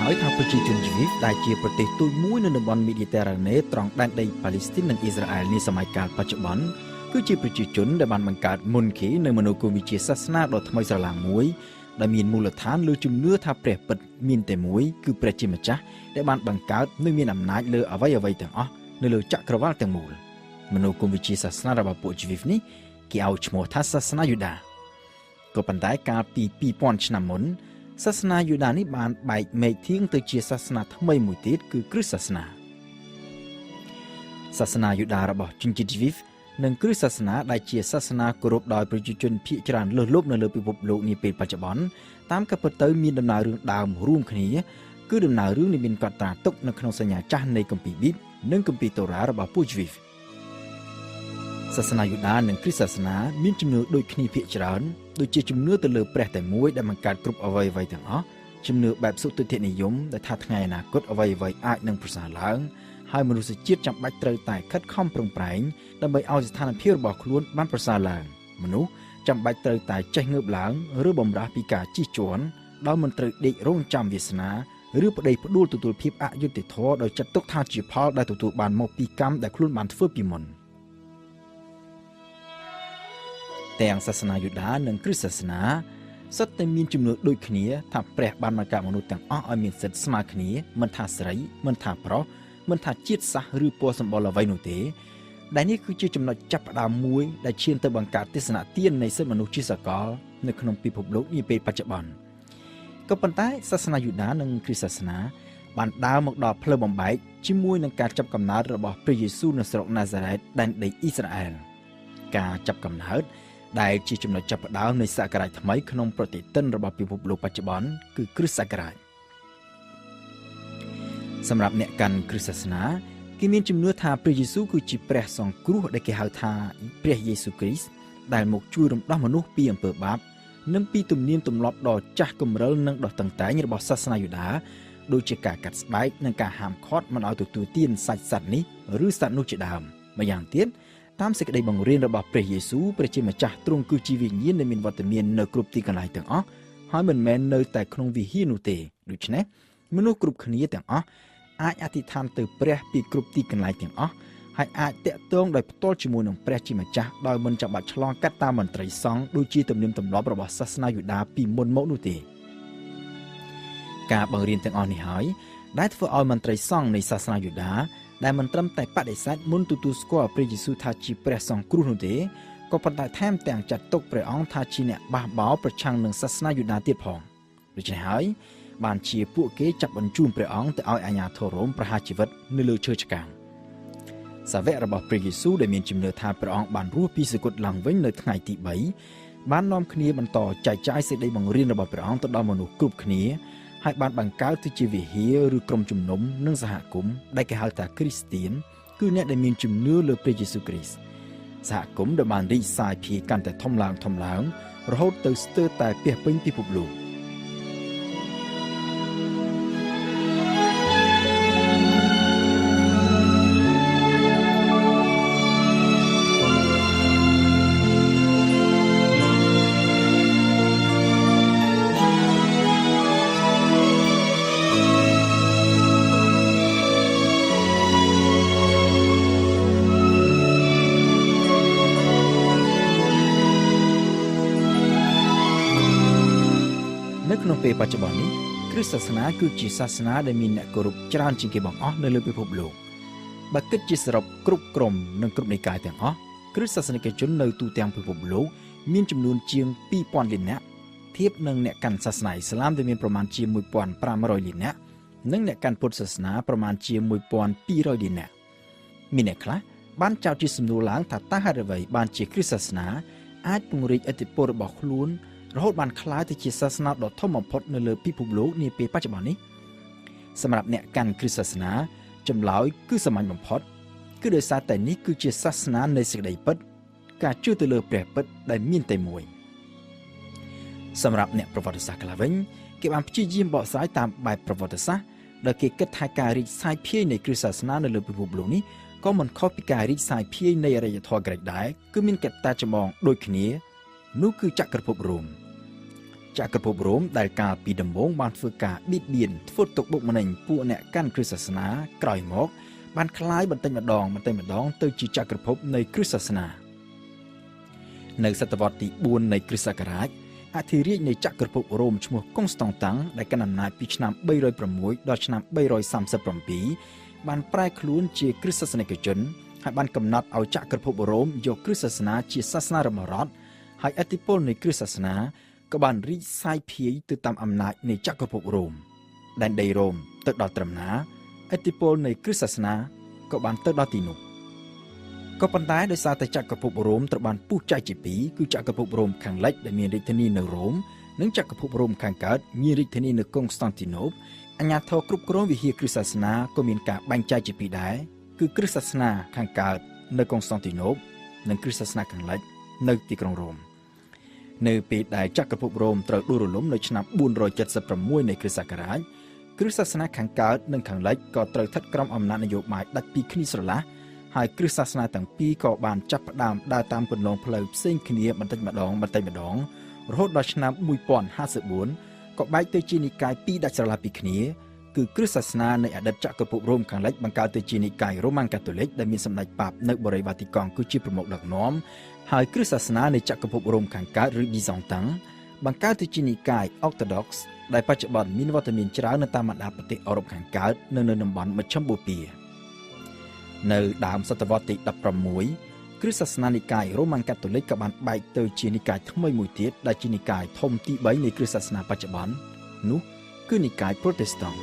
ហើយថាប្រជាជនជីវិតដែលជាប្រទេសទូចមួយនៅតំបន់មីឌីតេរ៉ាណេត្រង់ដែនដីប៉ាឡេស្ទីននិងអ៊ីស្រាអែលនាសម័យកាលបច្ចុប្បន្នគឺជាប្រជាជនដែលបានបង្កើតមុនគេនៅមនោគមវិជ្ជាសាសនាដ៏ថ្មីស្រឡាងមួយដែលមានមូលដ្ឋានលើជំនឿថាព្រះពិតមានតែមួយគឺព្រះជាម្ចាស់ដែលបានបង្កើតនិងមានអំណាចលើអ្វីៗទាំងអស់នៅលើចក្រវាឡទាំងមូលមនោគមវិជ្ជាសាសនារបស់ពួកជីវិតនេះគេឲ្យឈ្មោះថាសាសនាយូដាក៏ប៉ុន្តែកាលពី2000ឆ្នាំមុនសាសនាយូដានេះបានបែកមែកធៀងទៅជាសាសនាថ្មីមួយទៀតគឺគ្រិស្តសាសនាសាសនាយូដារបស់ជនជាតិជីវិតនិងគ្រិស្តសាសនាដែលជាសាសនាគោរពដោយប្រជាជនភាគច្រើនលើសលប់នៅលើពិភពលោកនាពេលបច្ចុប្បន្នតាមការពិតទៅមានដំណើររឿងដើមរួមគ្នាគឺដំណើររឿងដែលមានកត់ត្រាទុកនៅក្នុងសញ្ញាចាស់នៃគម្ពីរប៊ីបនិងគម្ពីរតូរ៉ារបស់ពួកជីវិតសាសនាយូដានិងគ្រិស្តសាសនាមានជំនឿដូចគ្នាភាគច្រើនដូចជាជំនឿទៅលើព្រះតែមួយដែលបង្កើតគ្រប់អ្វីៗទាំងអស់ជំនឿបែបសុទិដ្ឋិនិយមដែលថាថ្ងៃអនាគតអ្វីៗអាចនឹងប្រសើរឡើងហើយមនុស្សជាតិចាំបាច់ត្រូវតែខិតខំប្រឹងប្រែងដើម្បីឲ្យស្ថានភាពរបស់ខ្លួនបានប្រសើរឡើងមនុស្សចាំបាច់ត្រូវតែចេះងើបឡើងឬបំរាស់ពីការជិះជាន់ដោយមិនត្រូវដេករងចាំវាសនាឬប្តីផ្ដួលទទួលភាពអយុត្តិធម៌ដោយចាត់ទុកថាជាផលដែលទទួលបានមកពីកម្មដែលខ្លួនបានធ្វើពីមុនទាំងសាសនាយូដានិងគ្រិស្តសាសនាសុទ្ធតែមានជំនឿដូចគ្នាថាព្រះបានបង្កើតមនុស្សទាំងអស់ឲ្យមានសិទ្ធិស្មើគ្នាមិនថាស្រីមិនថាប្រុសមិនថាជាតិសាសន៍ឬពណ៌សម្បុរអ្វីនោះទេដែលនេះគឺជាចំណុចចាប់ផ្ដើមមួយដែលឈានទៅបង្កើតទស្សនៈទាននៃសិទ្ធិមនុស្សជាសកលនៅក្នុងពិភពលោកនាពេលបច្ចុប្បន្នក៏ប៉ុន្តែសាសនាយូដានិងគ្រិស្តសាសនាបានដើរមកដល់ផ្លូវបំបែកជាមួយនឹងការចាប់កំណើតរបស់ព្រះយេស៊ូវនៅស្រុកណាហ្សារ៉េតដែនដីអ៊ីស្រាអែលការចាប់កំណើតដែលជាចំណុចចាប់ផ្ដើមនៃសករាជថ្មីក្នុងប្រតិទិនរបស់ពិភពលោកបច្ចុប្បន្នគឺគ្រិស្តសករាជសម្រាប់អ្នកកាន់គ្រិស្តសាសនាគេមានជំនឿថាព្រះយេស៊ូវគឺជាព្រះសង្គ្រោះដែលគេហៅថាព្រះយេស៊ូវគ្រីស្ទដែលមកជួយរំដោះមនុស្សពីអំពើបាបនិងពីទំនៀមទម្លាប់ដ៏ចាស់គំរិលនិងដ៏តឹងតែងរបស់សាសនាយូដាដូចជាការកាត់ស្បែកនិងការហាមឃាត់មិនឲ្យទទួលទានសាច់សត្វនេះឬសត្វនោះជាដើមម្យ៉ាងទៀតតាមសេចក្តីបង្រៀនរបស់ព្រះយេស៊ូវព្រះជាម្ចាស់ទ្រង់គឺជាវិញ្ញាណដែលមានវត្តមាននៅគ្រប់ទីកន្លែងទាំងអស់ហើយមិនមែននៅតែក្នុងវិហារនោះទេដូច្នេះមនុស្សគ្រប់គ្នាទាំងអស់អាចអធិដ្ឋានទៅព្រះពីគ្រប់ទីកន្លែងទាំងអស់ហើយអាចតាក់ទងដោយផ្ទាល់ជាមួយនឹងព្រះជាម្ចាស់ដោយមិនចាំបាច់ឆ្លងកាត់តាមមន្ត្រីសង្ឃដូចជាទំនៀមទម្លាប់របស់សាសនាយូដាពីមុនមកនោះទេការបង្រៀនទាំងអស់នេះហើយដែលធ្វើឲ្យមន្ត្រីសង្ឃនៃសាសនាយូដាដែលមិនត្រឹមតែបដិសេធមុនទទួលស្គាល់ព្រះយេស៊ូវថាជាព្រះសង្គ្រោះនោះទេក៏ប៉ុន្តែថែមទាំងចាត់ទុកព្រះអង្គថាជាអ្នកបះបោរប្រឆាំងនឹងសាសនាយូដាទៀតផងដូច្នេះហើយបានជាពួកគេចាប់បញ្ជូនព្រះអង្គទៅឲ្យអាជ្ញាធររ៉ូមប្រហារជីវិតនៅលើឈើឆ្កាងសាវករបស់ព្រះយេស៊ូវដែលមានជំនឿថាព្រះអង្គបានរស់ពីសគត់ឡើងវិញនៅថ្ងៃទី3បាននាំគ្នាបន្តចែកចាយសេចក្តីបង្រៀនរបស់ព្រះអង្គទៅដល់មនុស្សគ្រប់គ្នាហើយបានបង្កើតទៅជាវិហារឬក្រុមជំនុំនិងសហគមន៍ដែលគេហៅថាគ្រីស្ទៀនគឺអ្នកដែលមានជំនឿលើព្រះយេស៊ូវគ្រីស្ទសហគមន៍ដែលបានរីកសាយភាយកាន់តែធំឡើងរហូតទៅស្ទើរតែពាសពេញពិភពលោកក្នុងពេលបច្ចុប្បន្ននេះគ្រិស្តសាសនាគឺជាសាសនាដែលមានអ្នកគោរពច្រើនជាងគេបង្អស់នៅលើពិភពលោកបើគិតជាសរុបគ្រប់ក្រុមនិងគ្រប់និកាយទាំងអស់គ្រិស្តសាសនិកជននៅទូទាំងពិភពលោកមានចំនួនជាង 2000 លាននាក់ធៀបនឹងអ្នកកាន់សាសនាអ៊ីស្លាមដែលមានប្រមាណជា 1500 លាននាក់និងអ្នកកាន់ពុទ្ធសាសនាប្រមាណជា 1200 លាននាក់មានអ្នកខ្លះបានចោទជាសំណួរឡើងថាតើហេតុអ្វីបានជាគ្រិស្តសាសនាអាចពង្រីកឥទ្ធិពលរបស់ខ្លួនរហូតបានក្លាយទៅជាសាសនាដ៏ធំបំផុតនៅលើពិភពលោកនាពេលបច្ចុប្បន្ននេះសម្រាប់អ្នកកាន់គ្រិស្តសាសនាចម្លើយគឺសាមញ្ញបំផុតគឺដោយសារតែនេះគឺជាសាសនានៃសេចក្តីពិតការជឿទៅលើព្រះពិតដែលមានតែមួយសម្រាប់អ្នកប្រវត្តិសាស្ត្រខ្លះវិញគេបានព្យាយាមបកស្រាយតាមបែបប្រវត្តិសាស្ត្រដែលគេគិតថាការរីកសាយភាយនៃគ្រិស្តសាសនានៅលើពិភពលោកនេះក៏មិនខុសពីការរីកសាយភាយនៃអរិយធម៌ក្រិចដែរគឺមានកត្តាចម្បងដូចគ្នានោះគឺចក្រភពរ៉ូមច ចក្រភពរ៉ូមដែលកាលពីដំបូងបានធ្វើការបៀតបៀនធ្វើទុកបុកម្នេញពួកអ្នកកាន់គ្រិស្តសាសនាក្រោយមកបានคล้ายបន្តិចម្ដងទៅជាចក្រភពនៃគ្រិស្តសាសនានៅសតវត្សទី4នៃគ្រិស្តសករាជអធិរាជនៃចក្រភពរ៉ូមឈ្មោះកុងស្តង់តាំងដែលកាន់អំណាចពីឆ្នាំ306ដល់ឆ្នាំ337បានប្រែខ្លួនជាគ្រិស្តសាសនិកជនហើយបានកំណត់ឲ្យចក្រភពរ៉ូមយកគ្រិស្តសាសនាជាសាសនារមរដ្ឋហើយឥទ្ធិពលនៃគ្រិស្តសាសនាក៏បានរីកសាយភាយទៅតាមអំណាចនៃចក្រភពរ៉ូមដែនដីរ៉ូមទៅដល់ត្រឹមណាឥទ្ធិពលនៃគ្រិស្តសាសនាក៏បានទៅដល់ទីនោះក៏ប៉ុន្តែដោយសារតែចក្រភពរ៉ូមត្រូវបានពុះចែកជាពីរគឺចក្រភពរ៉ូមខាងលិចដែលមានរាជធានីនៅរ៉ូមនិងចក្រភពរ៉ូមខាងកើតមានរាជធានីនៅកុងស្តង់ទីណូបអាជ្ញាធរគ្រប់គ្រងវិហារគ្រិស្តសាសនាក៏មានការបែងចែកជាពីរដែរគឺគ្រិស្តសាសនាខាងកើតនៅកុងស្តង់ទីណូបនិងគ្រិស្តសាសនាខាងលិចនៅទីក្រុងរ៉ូមនៅពេលដែលចក្រភពរ៉ូមត្រូវដួលរលំនៅឆ្នាំ476នៃគ្រិស្តសករាជគ្រិស្តសាសនាខាងកើតនិងខាងលិចក៏ត្រូវស្ថិតក្រោមអំណាចនយោបាយដាច់ពីគ្នាស្រឡះហើយគ្រិស្តសាសនាទាំងពីរក៏បានចាប់ផ្ដើមដើរតាមគន្លងផ្លូវផ្សេងគ្នាបន្តិចម្ដងរហូតដល់ឆ្នាំ1054ក៏បែកទៅជានិកាយពីរដាច់ស្រឡះពីគ្នាគឺគ្រិស្តសាសនានៃអតីតចក្រភពរ៉ូមខាងលិចបង្កើតទៅជានិកាយរ៉ូម៉ាំងកាតូលិកដែលមានសម្ដេចប៉ាបនៅបូរីវ៉ាទីកង់គឺជាប្រមុខដឹកនាំហើយគ្រិស្តសាសនានៃចក្រភពរ៉ូមខាងកើតឬប៊ីសង់តាំងបង្កើតទៅជានិកាយអុកតូដុកសដែលបច្ចុប្បន្នមានវត្តមានច្រើននៅតាមបណ្ដាប្រទេសអឺរ៉ុបខាងកើតនៅតំបន់មជ្ឈិមបូព៌ានៅដើមសតវត្សទី16គ្រិស្តសាសនានិកាយរ៉ូម៉ាំងកាតូលិកក៏បានបែកទៅជានិកាយថ្មីមួយទៀតដែលជានិកាយធំទី3នៃគ្រិស្តសាសនាបច្ចុប្បន្ននោះគឺនិកាយប្រូតេស្តង់